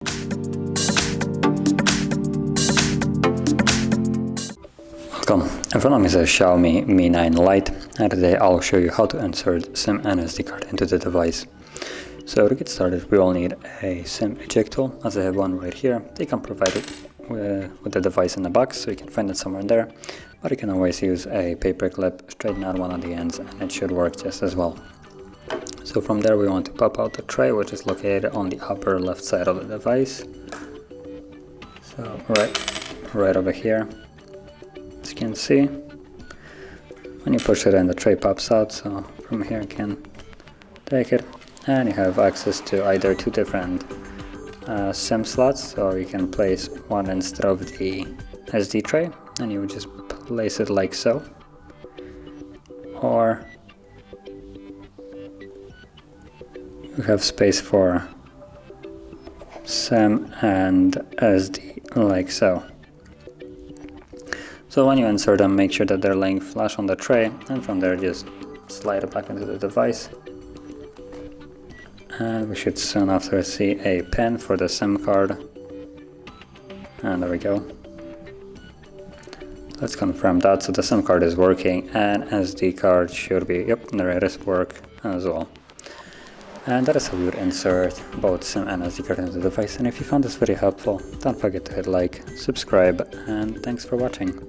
Welcome, in front of me is a Xiaomi Mi 9 Lite, and today I'll show you how to insert SIM and SD card into the device. So to get started, we will need a SIM eject tool, as I have one right here. They can provide it with the device in the box, so you can find it somewhere in there, but you can always use a paper clip, straighten out one of the ends, and it should work just as well. So from there we want to pop out the tray, which is located on the upper left side of the device. So right over here. As you can see, when you push it in, the tray pops out, so from here you can take it, and you have access to either two different SIM slots, so you can place one instead of the SD tray, and you would just place it like so, or you have space for SIM and SD like so. So when you insert them, make sure that they're laying flush on the tray, and from there just slide it back into the device. And we should soon after see a pin for the SIM card. And there we go. Let's confirm that. So the SIM card is working, and SD card should be, yep, there it is, work as well. And that is how you would insert both SIM and SD card into the device. And if you found this video helpful, don't forget to hit like, subscribe, and thanks for watching.